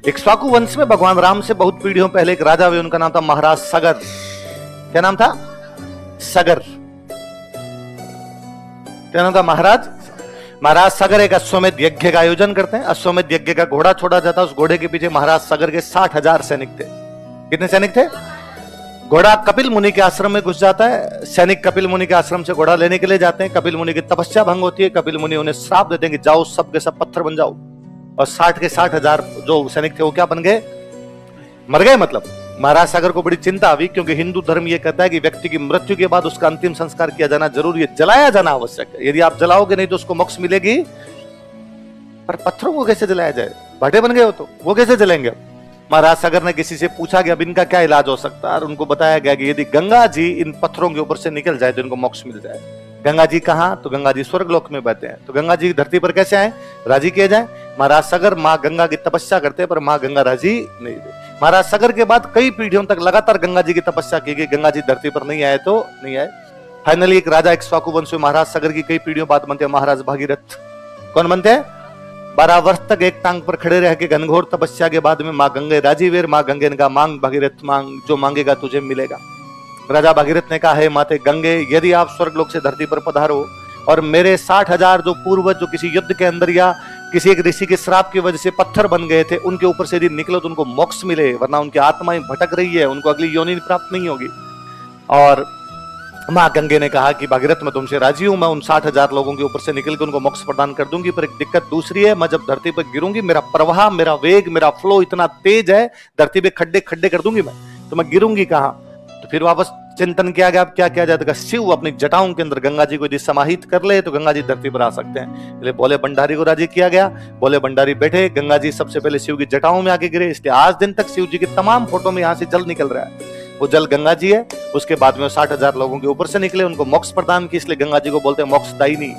इक्ष्वाकु वंश में भगवान राम से बहुत पीढ़ियों पहले एक राजा हुए, उनका नाम था महाराज सगर। क्या नाम था? सगर। क्या नाम था? महाराज सगर एक अश्वमेध यज्ञ का आयोजन करते हैं। अश्वमेध यज्ञ का घोड़ा छोड़ा जाता है, उस घोड़े के पीछे महाराज सगर के 60,000 सैनिक थे। कितने सैनिक थे? घोड़ा कपिल मुनि के आश्रम में घुस जाता है, सैनिक कपिल मुनि के आश्रम से घोड़ा लेने के लिए जाते हैं। कपिल मुनि की तपस्या भंग होती है, कपिल मुनि उन्हें श्राप देते हैं कि जाओ सब के सब पत्थर बन जाओ। और 60 के 60,000 जो सैनिक थे वो क्या बन गए? मर गए। मतलब महाराज सागर को बड़ी चिंता हुई, क्योंकि हिंदू धर्म ये कहता है कि व्यक्ति की मृत्यु के बाद उसका अंतिम संस्कार किया जाना जरूरी है, जलाया जाना आवश्यक है। यदि आप जलाओगे नहीं तो उसको मोक्ष मिलेगी, पर पत्थरों को कैसे जलाया जाए? भाटे बन गए हो तो वो कैसे जलेंगे? महाराज सागर ने किसी से पूछा कि अब इनका क्या इलाज हो सकता है, और उनको बताया गया कि यदि गंगा जी इन पत्थरों के ऊपर से निकल जाए तो इनको मोक्ष मिल जाए। गंगा जी कहाँ? तो गंगा जी स्वर्गलोक में बहते हैं। तो गंगा जी धरती पर कैसे आए? राजी किए जाए। महाराज सागर माँ गंगा की तपस्या करते हैं, पर माँ गंगा राजी नहीं थे। महाराज सागर के बाद कई पीढ़ियों तक लगातार गंगा जी की तपस्या की गई, गंगा जी धरती पर नहीं आए तो नहीं आए। फाइनली एक राजा इक्ष्वाकु वंश में महाराज सागर की कई पीढ़ियों बाद बनते हैं महाराज भागीरथ। कौन बनते हैं? 12 वर्ष तक एक टांग पर खड़े रह के घनघोर तपस्या के बाद में माँ गंगे राजी वीर, माँ गंगे ने कहा मांग भागीरथ मांग, जो मांगेगा तुझे मिलेगा। राजा भागीरथ ने कहा है माते गंगे, यदि आप स्वर्गलोक से धरती पर पधारो और मेरे 60,000 जो पूर्वज जो किसी युद्ध के अंदर या किसी एक ऋषि के श्राप की वजह से पत्थर बन गए थे, उनके ऊपर से यदि निकलो तो उनको मोक्ष मिले, वरना उनकी आत्माएं भटक रही है, उनको अगली योनि प्राप्त नहीं होगी। और माँ गंगे ने कहा कि भागीरथ मैं तुमसे राजी हूं, मैं उन 60,000 लोगों के ऊपर से निकल के उनको मोक्ष प्रदान कर दूंगी, पर एक दिक्कत दूसरी है, मैं जब धरती पर गिरूंगी मेरा प्रवाह, मेरा वेग, मेरा फ्लो इतना तेज है, धरती पे खड्डे खड्डे कर दूंगी मैं, तो मैं गिरूंगी कहां? तो फिर वापस चिंतन किया गया, अब क्या किया जाएगा? शिव अपनी जटाओं के अंदर गंगा जी को यदि समाहित कर ले तो गंगा जी धरती पर आ सकते हैं। इसलिए बोले भंडारी को राजी किया गया। बोले भंडारी बैठे, गंगा जी सबसे पहले शिव की जटाओं में आके गिरे। इसलिए आज दिन तक शिव जी की तमाम फोटो में यहाँ से जल निकल रहा है, वो जल गंगा जी है। उसके बाद में 60,000 लोगों के ऊपर से निकले, उनको मोक्ष प्रदान की, इसलिए गंगा जी को बोलते हैं मोक्षदायिनी।